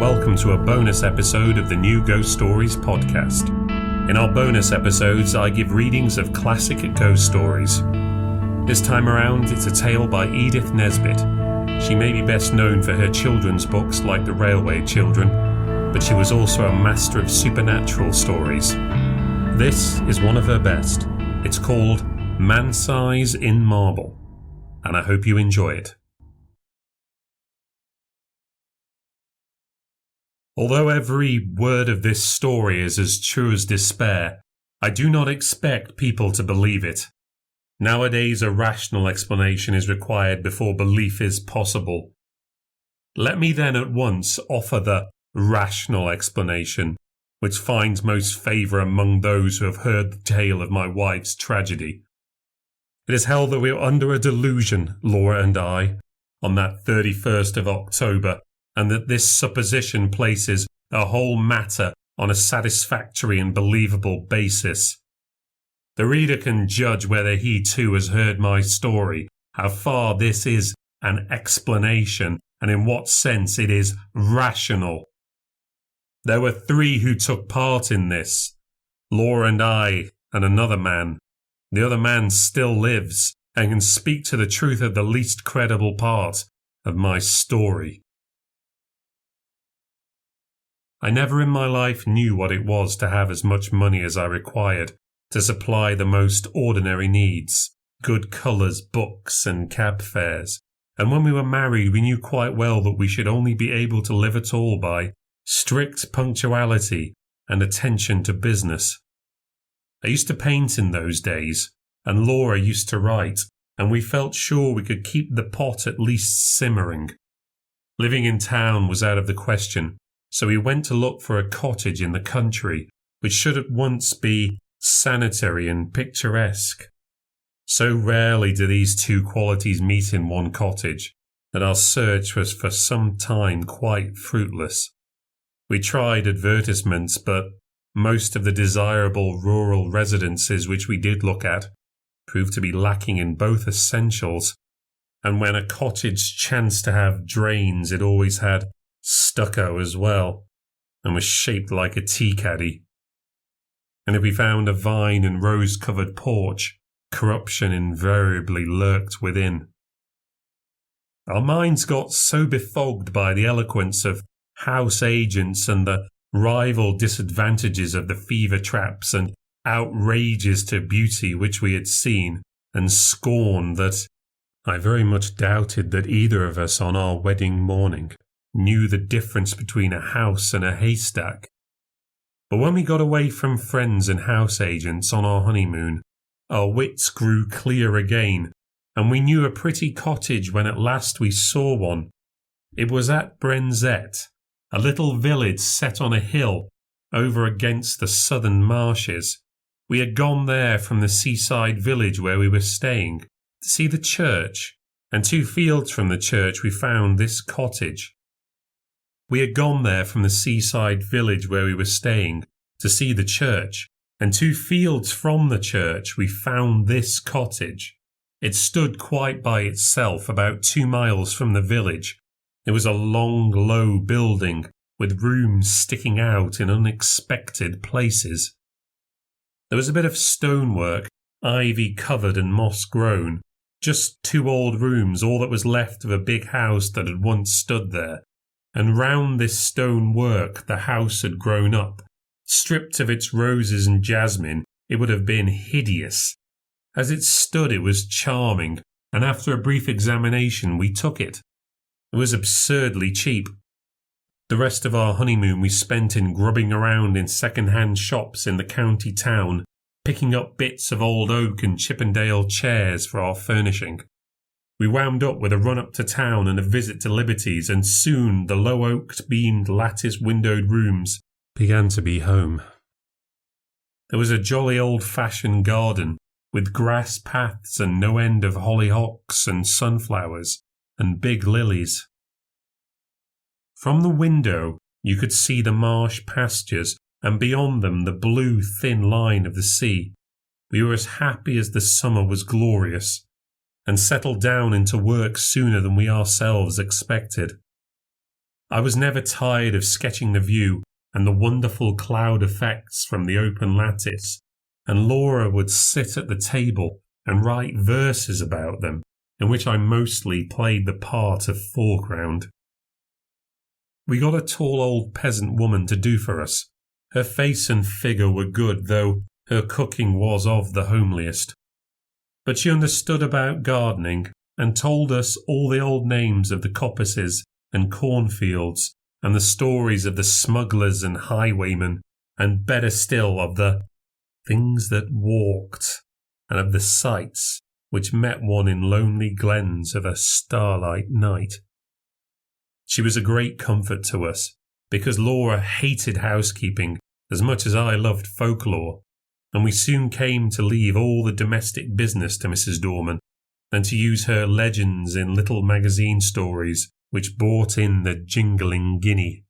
welcome to a bonus episode of the New Ghost Stories podcast. In our bonus episodes, I give readings of classic ghost stories. This time around, it's a tale by Edith Nesbit. She may be best known for her children's books like The Railway Children, but she was also a master of supernatural stories. This is one of her best. It's called Man-Size in Marble, and I hope you enjoy it. Although every word of this story is as true as despair, I do not expect people to believe it. Nowadays, a rational explanation is required before belief is possible. Let me then at once offer the rational explanation, which finds most favour among those who have heard the tale of my wife's tragedy. It is held that we were under a delusion, Laura and I, on that 31st of October, and that this supposition places the whole matter on a satisfactory and believable basis. The reader can judge whether he too has heard my story, how far this is an explanation, and in what sense it is rational. There were three who took part in this, Laura and I and another man. The other man still lives and can speak to the truth of the least credible part of my story. I never in my life knew what it was to have as much money as I required to supply the most ordinary needs, good colours, books and cab fares. And when we were married, we knew quite well that we should only be able to live at all by strict punctuality and attention to business. I used to paint in those days, and Laura used to write, and we felt sure we could keep the pot at least simmering. Living in town was out of the question, so we went to look for a cottage in the country, which should at once be sanitary and picturesque. So rarely do these two qualities meet in one cottage that our search was for some time quite fruitless. We tried advertisements, but most of the desirable rural residences which we did look at proved to be lacking in both essentials, and when a cottage chanced to have drains, it always had stucco as well, and was shaped like a tea caddy. And if we found a vine and rose-covered porch, corruption invariably lurked within. Our minds got so befogged by the eloquence of house agents and the rival disadvantages of the fever traps and outrages to beauty which we had seen and scorned that I very much doubted that either of us on our wedding morning knew the difference between a house and a haystack. But when we got away from friends and house agents on our honeymoon, our wits grew clear again, and we knew a pretty cottage when at last we saw one. It was at Brenzett, a little village set on a hill over against the southern marshes. We had gone there from the seaside village where we were staying to see the church, and 2 fields from the church we found this cottage. We had gone there from the seaside village where we were staying to see the church, and 2 fields from the church we found this cottage. It stood quite by itself about 2 miles from the village. It was a long, low building with rooms sticking out in unexpected places. There was a bit of stonework, ivy-covered and moss-grown, just 2 old rooms, all that was left of a big house that had once stood there. And round this stone work the house had grown up. Stripped of its roses and jasmine, it would have been hideous. As it stood, it was charming, and after a brief examination we took it. It was absurdly cheap. The rest of our honeymoon we spent in grubbing around in second-hand shops in the county town, picking up bits of old oak and Chippendale chairs for our furnishing. We wound up with a run up to town and a visit to Liberty's, and soon the low-oaked, beamed, lattice-windowed rooms began to be home. There was a jolly old-fashioned garden, with grass paths and no end of hollyhocks and sunflowers and big lilies. From the window you could see the marsh pastures, and beyond them the blue, thin line of the sea. We were as happy as the summer was glorious, and settled down into work sooner than we ourselves expected. I was never tired of sketching the view and the wonderful cloud effects from the open lattice, and Laura would sit at the table and write verses about them, in which I mostly played the part of foreground. We got a tall old peasant woman to do for us. Her face and figure were good, though her cooking was of the homeliest. But she understood about gardening and told us all the old names of the coppices and cornfields and the stories of the smugglers and highwaymen, and better still of the things that walked and of the sights which met one in lonely glens of a starlight night. She was a great comfort to us, because Laura hated housekeeping as much as I loved folklore, and we soon came to leave all the domestic business to Mrs. Dorman, and to use her legends in little magazine stories which brought in the jingling guinea.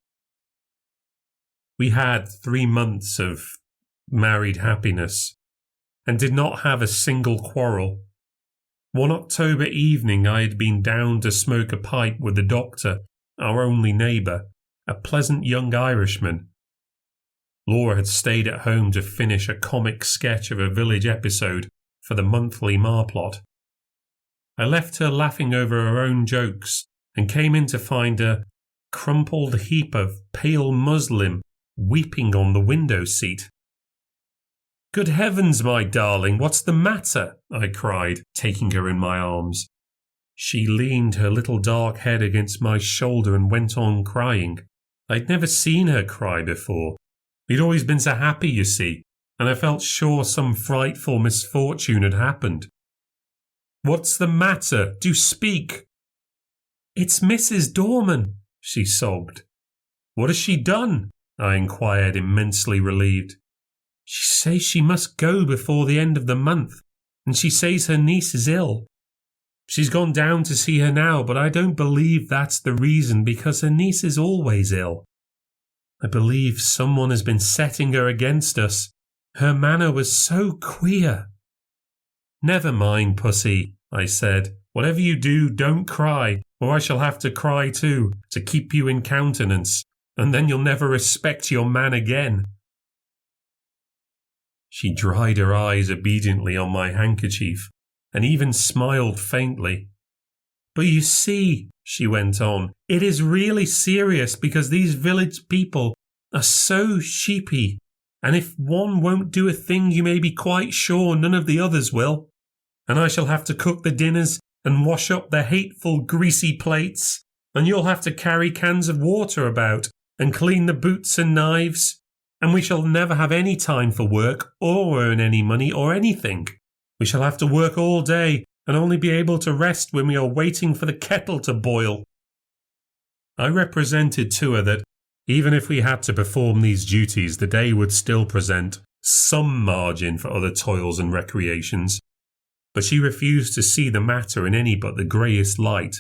We had 3 months of married happiness, and did not have a single quarrel. One October evening I had been down to smoke a pipe with the doctor, our only neighbour, a pleasant young Irishman. Laura had stayed at home to finish a comic sketch of a village episode for the monthly Marplot. I left her laughing over her own jokes and came in to find a crumpled heap of pale muslin weeping on the window seat. "Good heavens, my darling, what's the matter?" I cried, taking her in my arms. She leaned her little dark head against my shoulder and went on crying. I'd never seen her cry before. We'd always been so happy, you see, and I felt sure some frightful misfortune had happened. "What's the matter? Do speak." "It's Mrs. Dorman," she sobbed. "What has she done?" I inquired, immensely relieved. "She says she must go before the end of the month, and she says her niece is ill. She's gone down to see her now, but I don't believe that's the reason, because her niece is always ill. I believe someone has been setting her against us. Her manner was so queer." "Never mind, pussy," I said. "Whatever you do, don't cry, or I shall have to cry too, to keep you in countenance, and then you'll never respect your man again." She dried her eyes obediently on my handkerchief, and even smiled faintly. "But you see," she went on, "it is really serious, because these village people are so sheepy, and if one won't do a thing you may be quite sure none of the others will, and I shall have to cook the dinners and wash up the hateful greasy plates, and you'll have to carry cans of water about and clean the boots and knives, and we shall never have any time for work or earn any money or anything. We shall have to work all day and only be able to rest when we are waiting for the kettle to boil." I represented to her that even if we had to perform these duties, the day would still present some margin for other toils and recreations, but she refused to see the matter in any but the greyest light.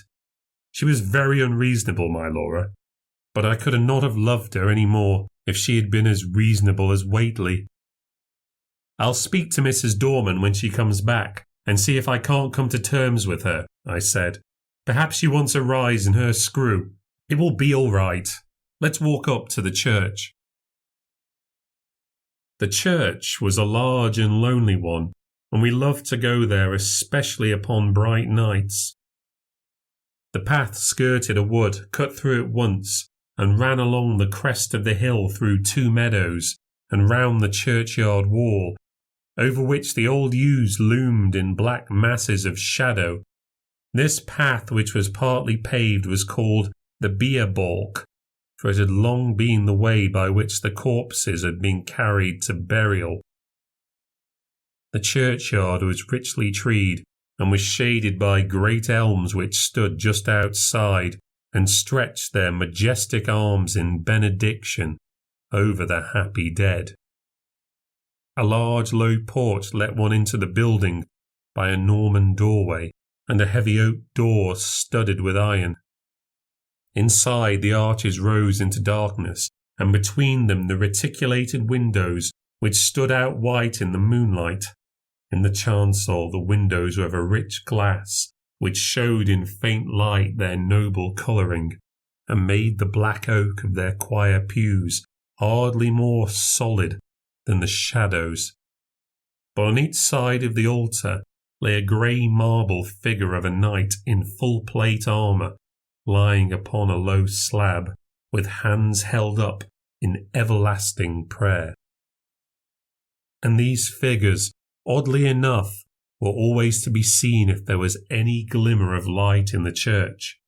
She was very unreasonable, my Laura, but I could not have loved her any more if she had been as reasonable as Whately. "I'll speak to Mrs. Dorman when she comes back and see if I can't come to terms with her," I said. "Perhaps she wants a rise in her screw. It will be all right. Let's walk up to the church." The church was a large and lonely one, and we loved to go there, especially upon bright nights. The path skirted a wood, cut through it once, and ran along the crest of the hill through 2 meadows and round the churchyard wall, over which the old yews loomed in black masses of shadow. This path, which was partly paved, was called the bier balk, for it had long been the way by which the corpses had been carried to burial. The churchyard was richly treed, and was shaded by great elms which stood just outside and stretched their majestic arms in benediction over the happy dead. A large low porch let one into the building by a Norman doorway, and a heavy oak door studded with iron. Inside, the arches rose into darkness, and between them the reticulated windows, which stood out white in the moonlight. In the chancel the windows were of a rich glass, which showed in faint light their noble colouring, and made the black oak of their choir pews hardly more solid than the shadows. But on each side of the altar lay a grey marble figure of a knight in full plate armour, lying upon a low slab, with hands held up in everlasting prayer. And these figures, oddly enough, were always to be seen if there was any glimmer of light in the church.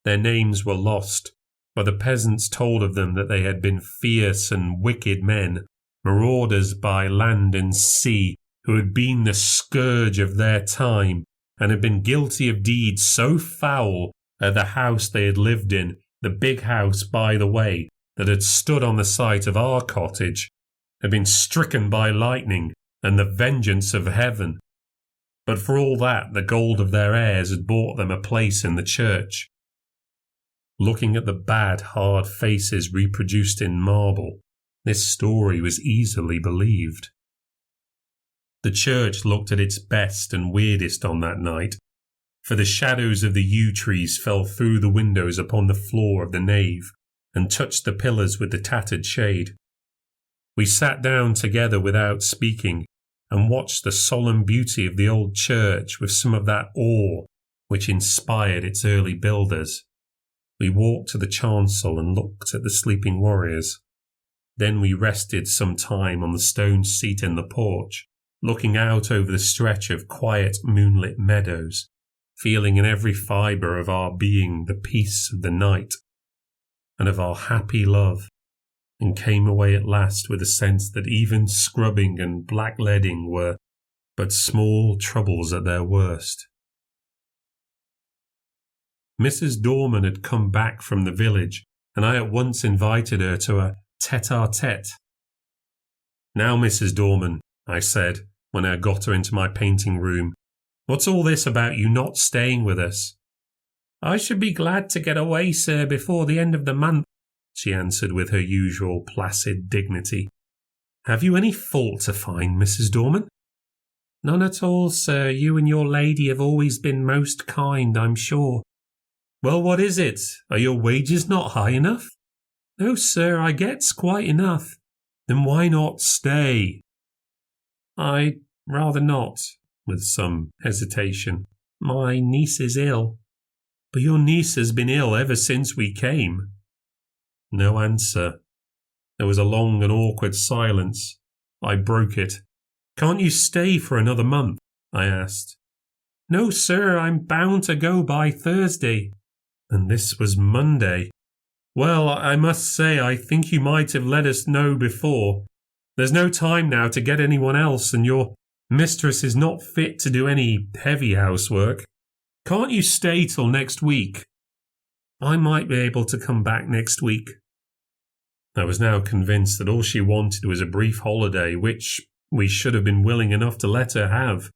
Their names were lost, but the peasants told of them that they had been fierce and wicked men, marauders by land and sea, who had been the scourge of their time, and had been guilty of deeds so foul at the house they had lived in, the big house by the way, that had stood on the site of our cottage, had been stricken by lightning and the vengeance of heaven. But for all that, the gold of their heirs had bought them a place in the church. Looking at the bad, hard faces reproduced in marble, this story was easily believed. The church looked at its best and weirdest on that night, for the shadows of the yew trees fell through the windows upon the floor of the nave and touched the pillars with the tattered shade. We sat down together without speaking and watched the solemn beauty of the old church with some of that awe which inspired its early builders. We walked to the chancel and looked at the sleeping warriors. Then we rested some time on the stone seat in the porch, looking out over the stretch of quiet moonlit meadows, feeling in every fibre of our being the peace of the night and of our happy love, and came away at last with a sense that even scrubbing and blackleading were but small troubles at their worst. Mrs. Dorman had come back from the village, and I at once invited her to a tete-a-tete. "Now, Mrs. Dorman," I said, when I got her into my painting room, "what's all this about you not staying with us?" "I should be glad to get away, sir, before the end of the month," she answered with her usual placid dignity. "Have you any fault to find, Mrs. Dorman?" "None at all, sir. You and your lady have always been most kind, I'm sure." "Well, what is it? Are your wages not high enough?" "No, sir, I gets quite enough." "Then why not stay?" "I'd rather not," with some hesitation. "My niece is ill." "But your niece has been ill ever since we came." No answer. There was a long and awkward silence. I broke it. "Can't you stay for another month?" I asked. "No, sir, I'm bound to go by Thursday." And this was Monday. "Well, I must say I think you might have let us know before. There's no time now to get anyone else, and your mistress is not fit to do any heavy housework. Can't you stay till next week?" "I might be able to come back next week." I was now convinced that all she wanted was a brief holiday, which we should have been willing enough to let her have,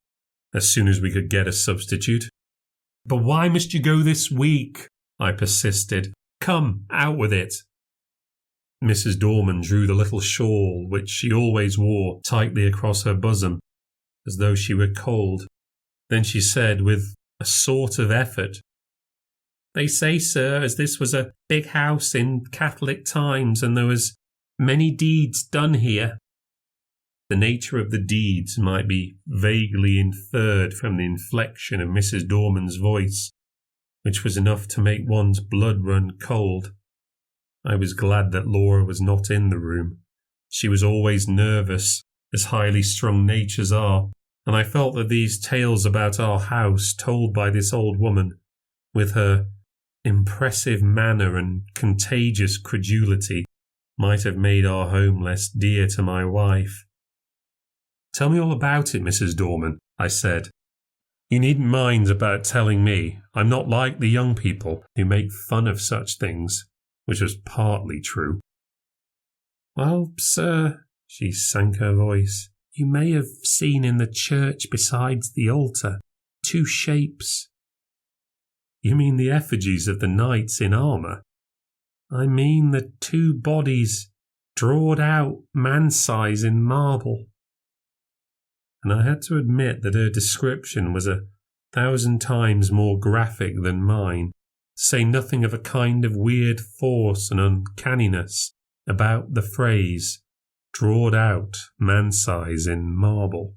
as soon as we could get a substitute. "But why must you go this week?" I persisted. "Come, out with it." Mrs. Dorman drew the little shawl, which she always wore, tightly across her bosom, as though she were cold. Then she said, with a sort of effort, "They say, sir, as this was a big house in Catholic times, and there was many deeds done here." The nature of the deeds might be vaguely inferred from the inflection of Mrs. Dorman's voice, which was enough to make one's blood run cold. I was glad that Laura was not in the room. She was always nervous, as highly strung natures are, and I felt that these tales about our house, told by this old woman, with her impressive manner and contagious credulity, might have made our home less dear to my wife. "Tell me all about it, Mrs. Dorman," I said. "You needn't mind about telling me. I'm not like the young people who make fun of such things," which was partly true. "Well, sir," she sank her voice, "you may have seen in the church besides the altar 2 shapes." "You mean the effigies of the knights in armour?" "I mean the 2 bodies drawed out man-size in marble." And I had to admit that her description was 1,000 times more graphic than mine. to say nothing of a kind of weird force and uncanniness about the phrase, drawed out man-size in marble.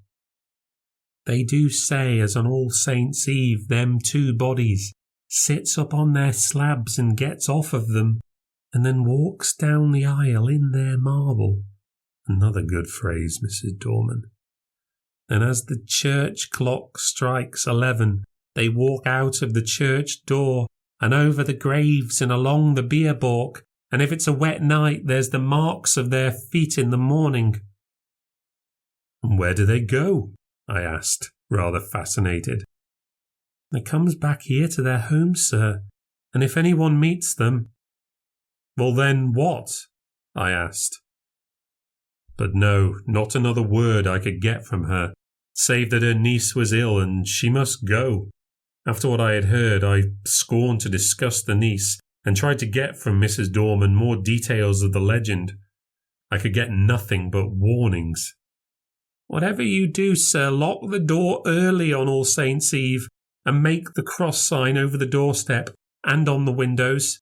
They do say as on All Saints' Eve them two bodies sits up on their slabs and gets off of them, and then walks down the aisle in their marble. Another good phrase, Mrs. Dorman. And as the church clock strikes 11, they walk out of the church door and over the graves and along the bier balk, and if it's a wet night, there's the marks of their feet in the morning. And where do they go? I asked, rather fascinated. They comes back here to their home, sir, and if anyone meets them— Well then what? I asked. But no, not another word I could get from her, save that her niece was ill and she must go. After what I had heard, I scorned to discuss the niece and tried to get from Mrs. Dorman more details of the legend. I could get nothing but warnings. Whatever you do, sir, lock the door early on All Saints' Eve and make the cross sign over the doorstep and on the windows.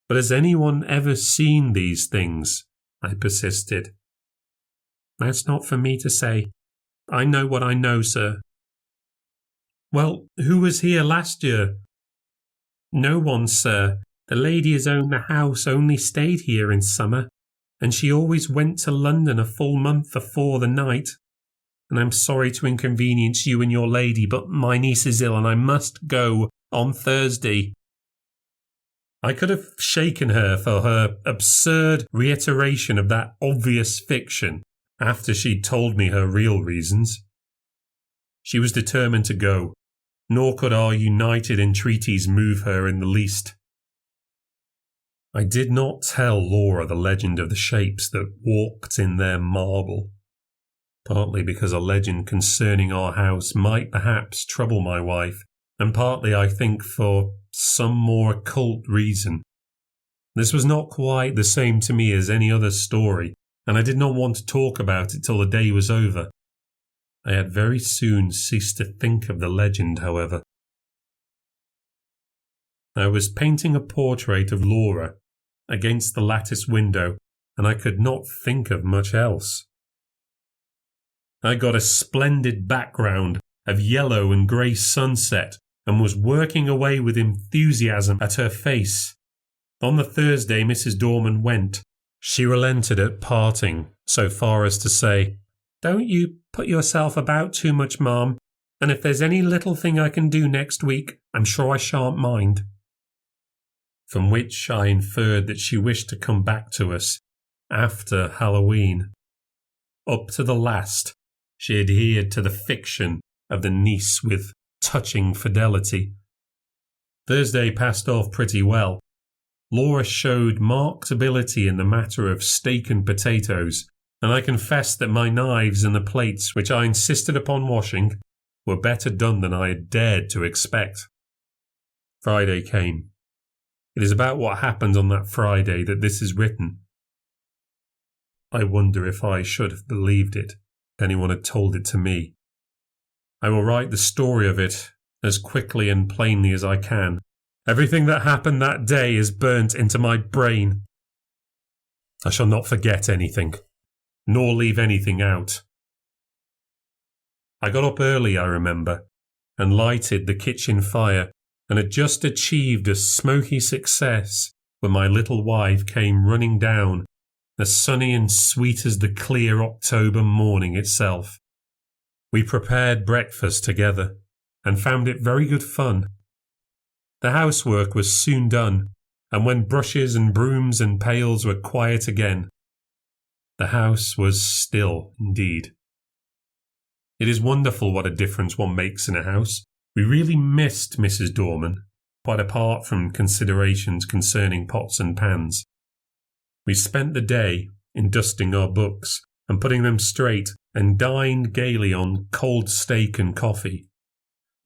But has anyone ever seen these things? I persisted. That's not for me to say. I know what I know, sir. Well, who was here last year? No one, sir. The lady who's owned the house only stayed here in summer, and she always went to London a full month afore the night. And I'm sorry to inconvenience you and your lady, but my niece is ill and I must go on Thursday. I could have shaken her for her absurd reiteration of that obvious fiction after she'd told me her real reasons. She was determined to go, nor could our united entreaties move her in the least. I did not tell Laura the legend of the shapes that walked in their marble, partly because a legend concerning our house might perhaps trouble my wife, and partly, I think, for some more occult reason. This was not quite the same to me as any other story, and I did not want to talk about it till the day was over. I had very soon ceased to think of the legend, however. I was painting a portrait of Laura against the lattice window, and I could not think of much else. I got a splendid background of yellow and grey sunset and was working away with enthusiasm at her face. On the Thursday Mrs. Dorman went. She relented at parting, so far as to say, Don't you put yourself about too much, ma'am, and if there's any little thing I can do next week, I'm sure I shan't mind. From which I inferred that she wished to come back to us after Halloween. Up to the last, she adhered to the fiction of the niece with touching fidelity. Thursday passed off pretty well. Laura showed marked ability in the matter of steak and potatoes, and I confess that my knives and the plates which I insisted upon washing were better done than I had dared to expect. Friday came. It is about what happened on that Friday that this is written. I wonder if I should have believed it if anyone had told it to me. I will write the story of it as quickly and plainly as I can. Everything that happened that day is burnt into my brain. I shall not forget anything, nor leave anything out. I got up early, I remember, and lighted the kitchen fire, and had just achieved a smoky success when my little wife came running down, as sunny and sweet as the clear October morning itself. We prepared breakfast together, and found it very good fun. The housework was soon done, and when brushes and brooms and pails were quiet again, the house was still indeed. It is wonderful what a difference one makes in a house. We really missed Mrs. Dorman, quite apart from considerations concerning pots and pans. We spent the day in dusting our books and putting them straight, and dined gaily on cold steak and coffee.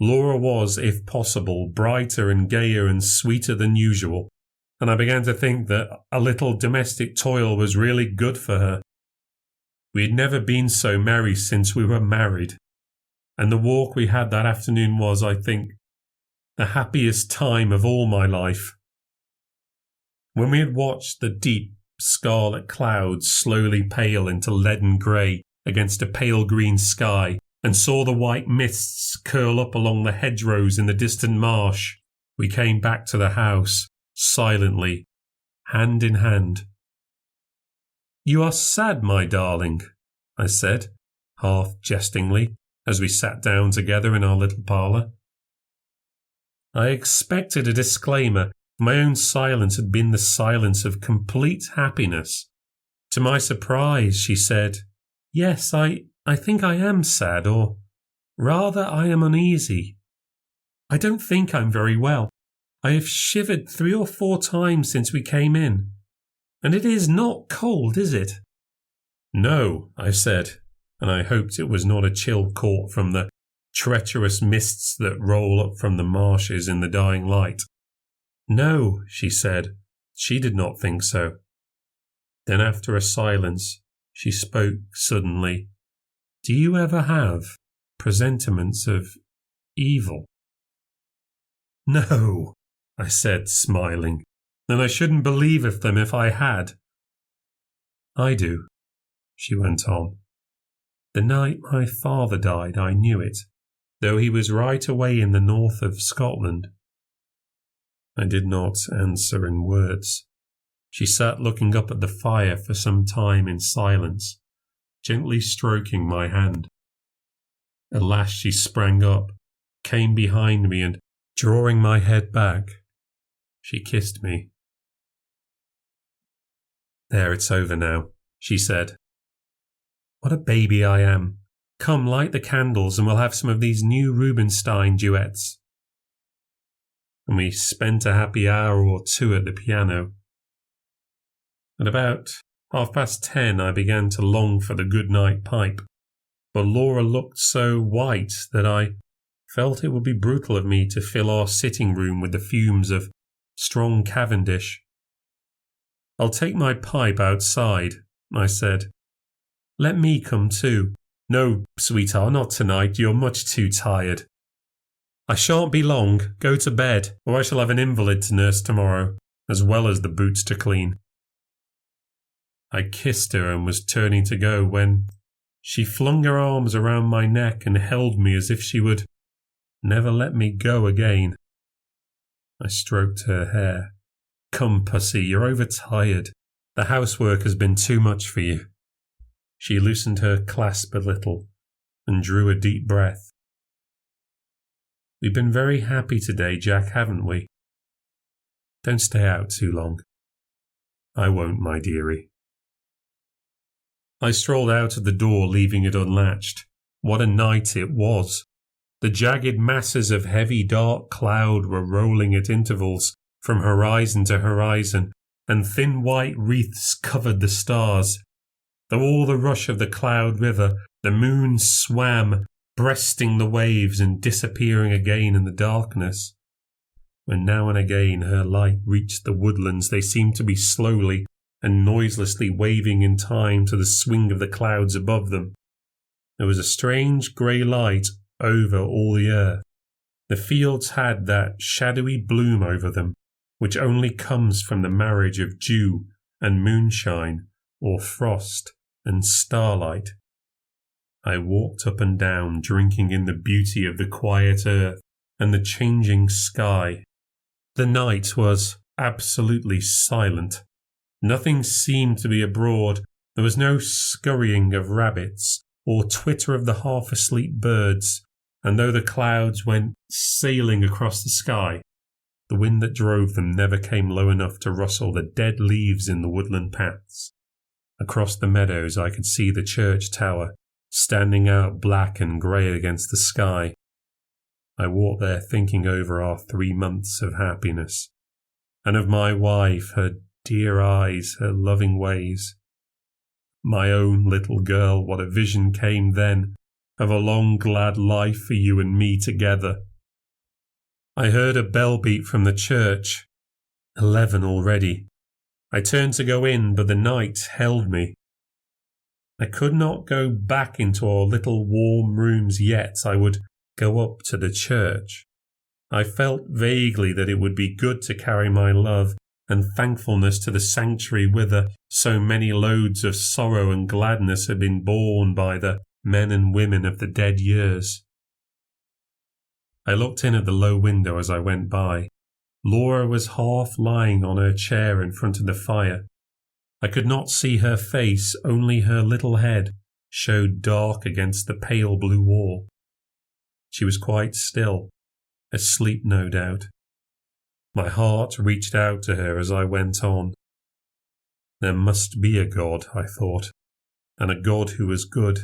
Laura was, if possible, brighter and gayer and sweeter than usual, and I began to think that a little domestic toil was really good for her. We had never been so merry since we were married, and the walk we had that afternoon was, I think, the happiest time of all my life. When we had watched the deep scarlet clouds slowly pale into leaden grey against a pale green sky, and saw the white mists curl up along the hedgerows in the distant marsh, we came back to the house, silently, hand in hand. "You are sad, my darling," I said, half jestingly, as we sat down together in our little parlour. I expected a disclaimer. My own silence had been the silence of complete happiness. To my surprise, she said, "Yes, I think I am sad, or rather I am uneasy. I don't think I'm very well. I have shivered 3 or 4 times since we came in. And it is not cold, is it?" "No," I said, and I hoped it was not a chill caught from the treacherous mists that roll up from the marshes in the dying light. "No," she said. She did not think so. Then after a silence, she spoke suddenly. "Do you ever have presentiments of evil?" "No," I said, smiling, "and I shouldn't believe of them if I had." "I do," she went on. "The night my father died, I knew it, though he was right away in the north of Scotland." I did not answer in words. She sat looking up at the fire for some time in silence, gently stroking my hand. At last she sprang up, came behind me, and, drawing my head back, she kissed me. "There, it's over now," she said. "What a baby I am. Come, light the candles and we'll have some of these new Rubinstein duets." And we spent a happy hour or 2 at the piano. At about 10:30 I began to long for the good-night pipe, but Laura looked so white that I felt it would be brutal of me to fill our sitting room with the fumes of strong Cavendish. "I'll take my pipe outside," I said. "Let me come too." "No, sweetheart, not tonight. You're much too tired." "I shan't be long. Go to bed, or I shall have an invalid to nurse tomorrow, as well as the boots to clean." I kissed her and was turning to go when she flung her arms around my neck and held me as if she would never let me go again. I stroked her hair. "Come, pussy, you're overtired. The housework has been too much for you." She loosened her clasp a little and drew a deep breath. "We've been very happy today, Jack, haven't we? Don't stay out too long." "I won't, my dearie." I strolled out of the door, leaving it unlatched. What a night it was! The jagged masses of heavy dark cloud were rolling at intervals from horizon to horizon, and thin white wreaths covered the stars. Through all the rush of the cloud river, the moon swam, breasting the waves and disappearing again in the darkness. When now and again her light reached the woodlands, they seemed to be slowly and noiselessly waving in time to the swing of the clouds above them. There was a strange grey light over all the earth. The fields had that shadowy bloom over them, which only comes from the marriage of dew and moonshine, or frost and starlight. I walked up and down, drinking in the beauty of the quiet earth and the changing sky. The night was absolutely silent. Nothing seemed to be abroad. There was no scurrying of rabbits or twitter of the half-asleep birds, and though the clouds went sailing across the sky, the wind that drove them never came low enough to rustle the dead leaves in the woodland paths. Across the meadows I could see the church tower, standing out black and grey against the sky. I walked there thinking over our 3 months of happiness, and of my wife, her dear eyes, her loving ways. My own little girl, what a vision came then of a long glad life for you and me together. I heard a bell beat from the church. 11 already. I turned to go in, but the night held me. I could not go back into our little warm rooms yet. I would go up to the church. I felt vaguely that it would be good to carry my love and thankfulness to the sanctuary whither so many loads of sorrow and gladness had been borne by the men and women of the dead years. I looked in at the low window as I went by. Laura was half lying on her chair in front of the fire. I could not see her face, only her little head showed dark against the pale blue wall. She was quite still, asleep no doubt. My heart reached out to her as I went on. There must be a God, I thought, and a God who was good.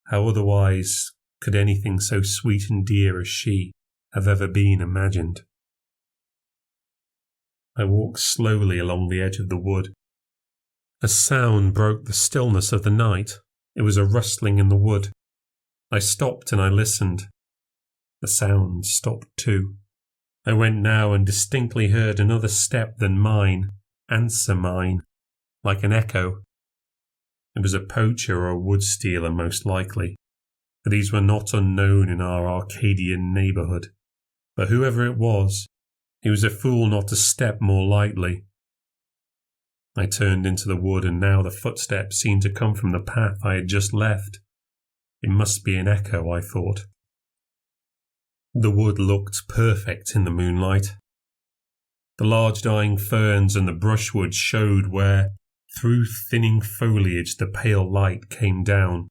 How otherwise could anything so sweet and dear as she have ever been imagined? I walked slowly along the edge of the wood. A sound broke the stillness of the night. It was a rustling in the wood. I stopped and I listened. The sound stopped too. I went now and distinctly heard another step than mine, answer mine, like an echo. It was a poacher or a wood stealer most likely, for these were not unknown in our Arcadian neighbourhood. But whoever it was, he was a fool not to step more lightly. I turned into the wood, and now the footsteps seemed to come from the path I had just left. It must be an echo, I thought. The wood looked perfect in the moonlight. The large dying ferns and the brushwood showed where, through thinning foliage, the pale light came down.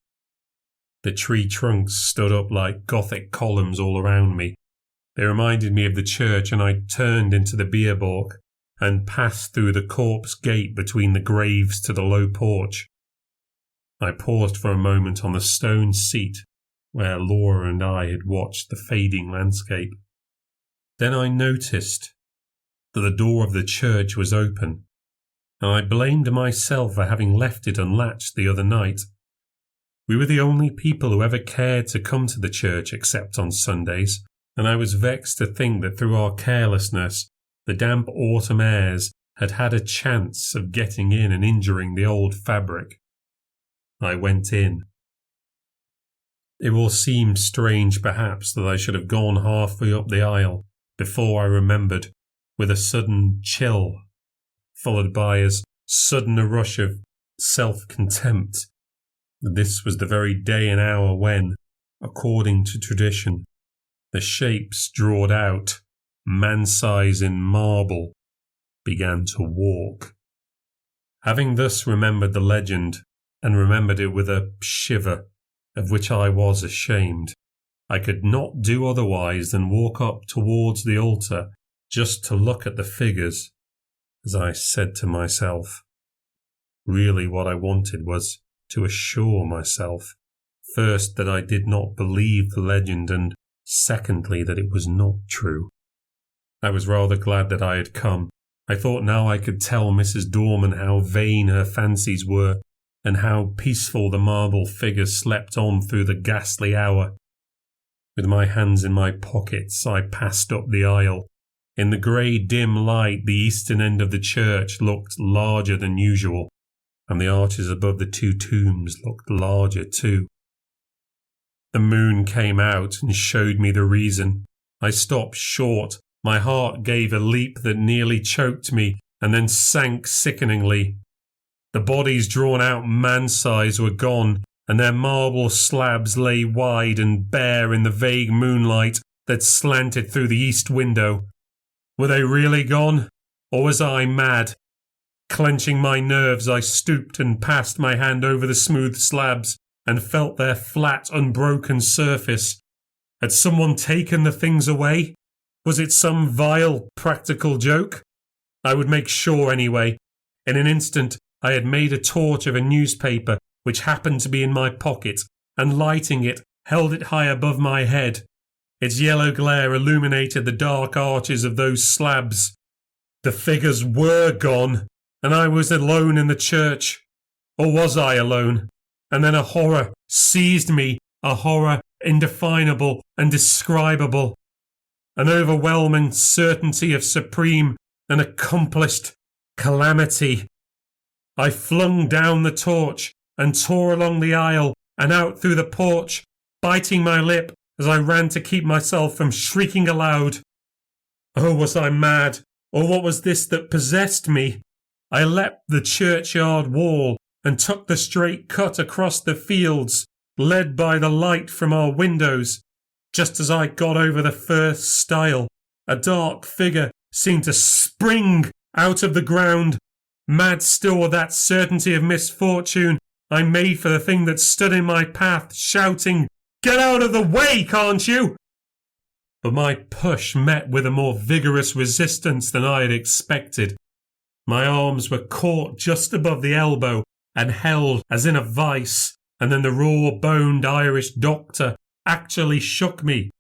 The tree trunks stood up like Gothic columns all around me. They reminded me of the church, and I turned into the Bierborg and passed through the corpse gate between the graves to the low porch. I paused for a moment on the stone seat where Laura and I had watched the fading landscape. Then I noticed that the door of the church was open, and I blamed myself for having left it unlatched the other night. We were the only people who ever cared to come to the church except on Sundays, and I was vexed to think that through our carelessness the damp autumn airs had had a chance of getting in and injuring the old fabric. I went in. It will seem strange perhaps that I should have gone halfway up the aisle before I remembered, with a sudden chill, followed by as sudden a rush of self-contempt, that this was the very day and hour when, according to tradition, the shapes drawed out, man-size in marble, began to walk. Having thus remembered the legend, and remembered it with a shiver, of which I was ashamed, I could not do otherwise than walk up towards the altar just to look at the figures, as I said to myself. Really what I wanted was to assure myself, first that I did not believe the legend, and secondly that it was not true. I was rather glad that I had come. I thought now I could tell Mrs. Dorman how vain her fancies were, and how peaceful the marble figures slept on through the ghastly hour. With my hands in my pockets, I passed up the aisle. In the grey dim light, the eastern end of the church looked larger than usual, and the arches above the two tombs looked larger too. The moon came out and showed me the reason. I stopped short. My heart gave a leap that nearly choked me, and then sank sickeningly. The bodies drawn out man-size were gone, and their marble slabs lay wide and bare in the vague moonlight that slanted through the east window. Were they really gone, or was I mad? Clenching my nerves, I stooped and passed my hand over the smooth slabs and felt their flat, unbroken surface. Had someone taken the things away? Was it some vile, practical joke? I would make sure anyway. In an instant, I had made a torch of a newspaper which happened to be in my pocket, and lighting it, held it high above my head. Its yellow glare illuminated the dark arches of those slabs. The figures were gone, and I was alone in the church. Or was I alone? And then a horror seized me, a horror indefinable and indescribable. An overwhelming certainty of supreme and accomplished calamity. I flung down the torch and tore along the aisle and out through the porch, biting my lip as I ran to keep myself from shrieking aloud. Oh, was I mad, or what was this that possessed me? I leapt the churchyard wall and took the straight cut across the fields, led by the light from our windows. Just as I got over the first stile, a dark figure seemed to spring out of the ground. Mad still with that certainty of misfortune, I made for the thing that stood in my path, shouting, "Get out of the way, can't you?" But my push met with a more vigorous resistance than I had expected. My arms were caught just above the elbow and held as in a vice, and then the raw-boned Irish doctor actually shook me.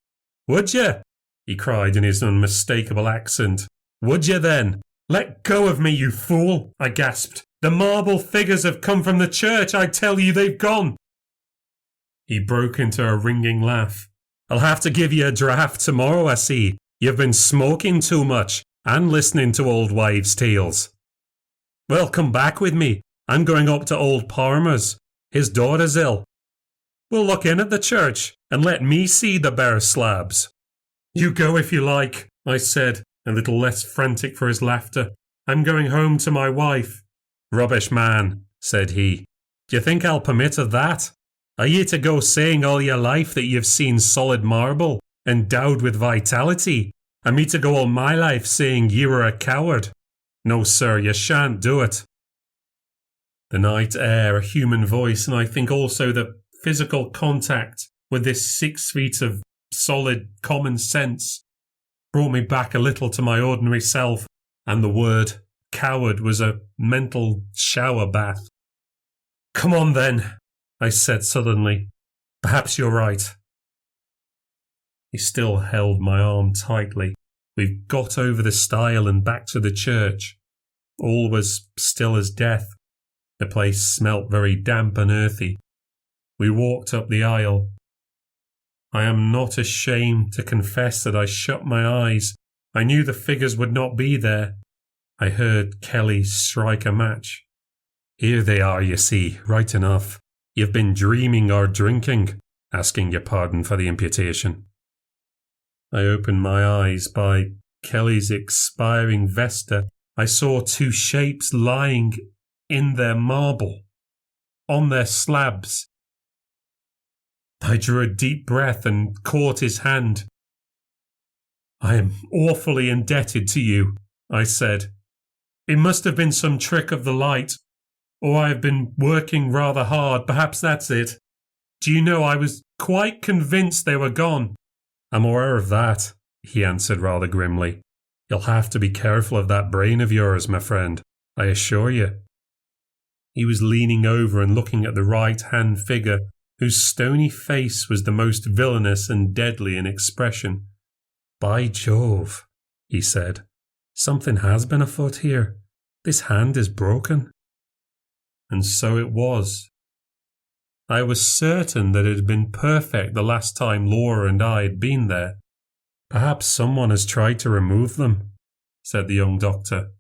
"Would you?" he cried in his unmistakable accent. "Would you then? Let go of me, you fool," I gasped. "The marble figures have come from the church. I tell you, they've gone." He broke into a ringing laugh. "I'll have to give you a draft tomorrow, I see. You've been smoking too much and listening to old wives' tales." "Well, come back with me. I'm going up to old Palmer's. His daughter's ill. We'll look in at the church and let me see the bare slabs." "You go if you like," I said, a little less frantic for his laughter. "I'm going home to my wife." "Rubbish, man," said he. "Do you think I'll permit of that? Are you to go saying all your life that you've seen solid marble, endowed with vitality, and me to go all my life saying you were a coward? No, sir, you shan't do it." The night air, a human voice, and I think also the physical contact with this 6 feet of solid common sense brought me back a little to my ordinary self, and the word coward was a mental shower bath. "Come on then," I said suddenly. "Perhaps you're right." He still held my arm tightly. We got over the stile and back to the church. All was still as death. The place smelt very damp and earthy. We walked up the aisle. I am not ashamed to confess that I shut my eyes. I knew the figures would not be there. I heard Kelly strike a match. "Here they are, you see, right enough. You've been dreaming or drinking, asking your pardon for the imputation." I opened my eyes. By Kelly's expiring vesta, I saw 2 shapes lying in their marble, on their slabs. I drew a deep breath and caught his hand. "I am awfully indebted to you," I said. "It must have been some trick of the light, or I have been working rather hard. Perhaps that's it. Do you know, I was quite convinced they were gone." "I'm aware of that," he answered rather grimly. "You'll have to be careful of that brain of yours, my friend, I assure you." He was leaning over and looking at the right-hand figure, whose stony face was the most villainous and deadly in expression. "By Jove," he said, "something has been afoot here. This hand is broken." And so it was. I was certain that it had been perfect the last time Laura and I had been there. "Perhaps someone has tried to remove them," said the young doctor.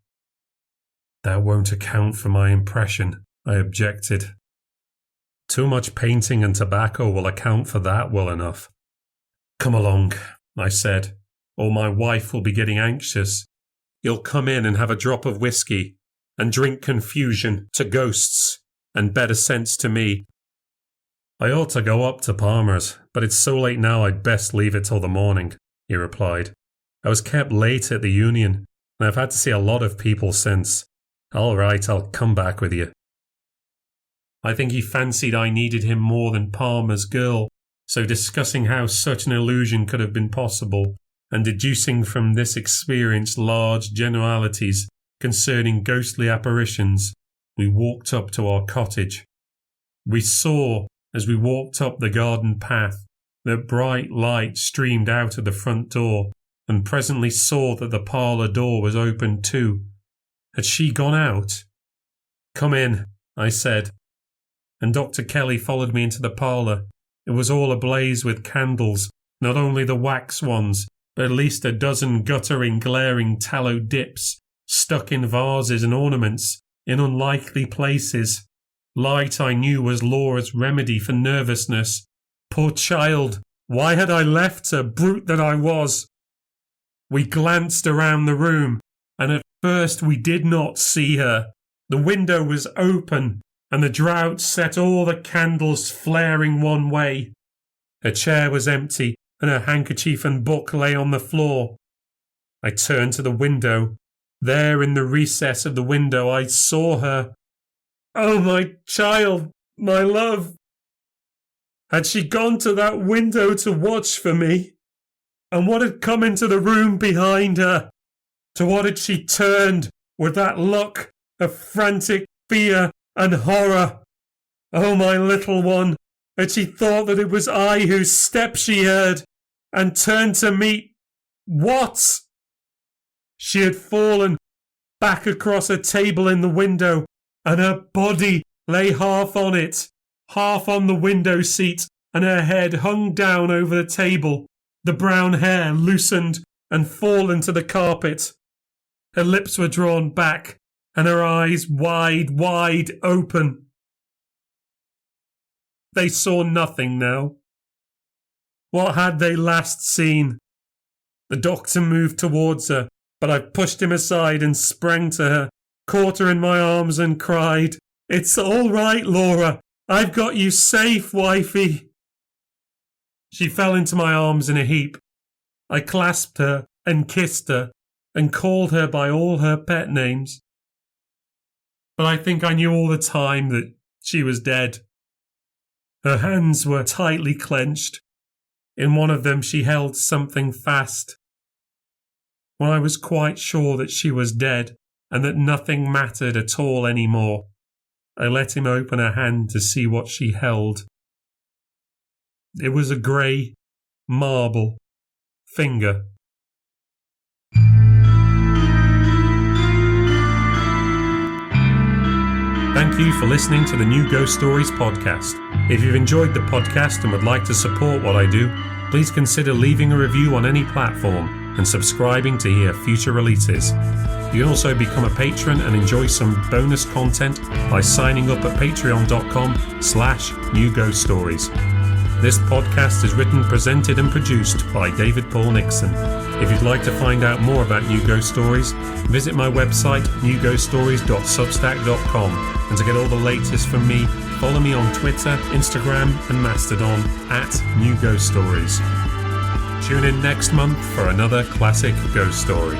"That won't account for my impression," I objected. "Too much painting and tobacco will account for that well enough." "Come along," I said, "or my wife will be getting anxious. You'll come in and have a drop of whiskey, and drink confusion to ghosts, and better sense to me." "I ought to go up to Palmer's, but it's so late now I'd best leave it till the morning," he replied. "I was kept late at the Union, and I've had to see a lot of people since. All right, I'll come back with you." I think he fancied I needed him more than Palmer's girl, so discussing how such an illusion could have been possible, and deducing from this experience large generalities concerning ghostly apparitions, we walked up to our cottage. We saw, as we walked up the garden path, that bright light streamed out of the front door, and presently saw that the parlour door was open too. Had she gone out? "Come in," I said, and Dr. Kelly followed me into the parlour. It was all ablaze with candles, not only the wax ones, but at least a dozen guttering, glaring tallow dips, stuck in vases and ornaments, in unlikely places. Light, I knew, was Laura's remedy for nervousness. Poor child! Why had I left her, brute that I was? We glanced around the room, and at first we did not see her. The window was open, and the draught set all the candles flaring one way. Her chair was empty, and her handkerchief and book lay on the floor. I turned to the window. There in the recess of the window I saw her. Oh, my child, my love! Had she gone to that window to watch for me? And what had come into the room behind her? To what had she turned with that look of frantic fear and horror? Oh, my little one, had she thought that it was I whose step she heard, and turned to meet what? She had fallen back across a table in the window, and her body lay half on it, half on the window seat, and her head hung down over the table, the brown hair loosened and fallen to the carpet. Her lips were drawn back, and her eyes wide, wide open. They saw nothing now. What had they last seen? The doctor moved towards her, but I pushed him aside and sprang to her, caught her in my arms and cried, "It's all right, Laura. I've got you safe, wifey." She fell into my arms in a heap. I clasped her and kissed her and called her by all her pet names. But I think I knew all the time that she was dead. Her hands were tightly clenched. In one of them she held something fast. When I was quite sure that she was dead and that nothing mattered at all any more, I let him open her hand to see what she held. It was a grey marble finger. Thank you for listening to the New Ghost Stories podcast. If you've enjoyed the podcast and would like to support what I do, please consider leaving a review on any platform and subscribing to hear future releases. You can also become a patron and enjoy some bonus content by signing up at patreon.com/newghoststories. This podcast is written, presented and produced by David Paul Nixon. If you'd like to find out more about New Ghost Stories, visit my website newghoststories.substack.com, and to get all the latest from me, follow me on Twitter, Instagram and Mastodon @newghoststories. Tune in next month for another classic ghost story.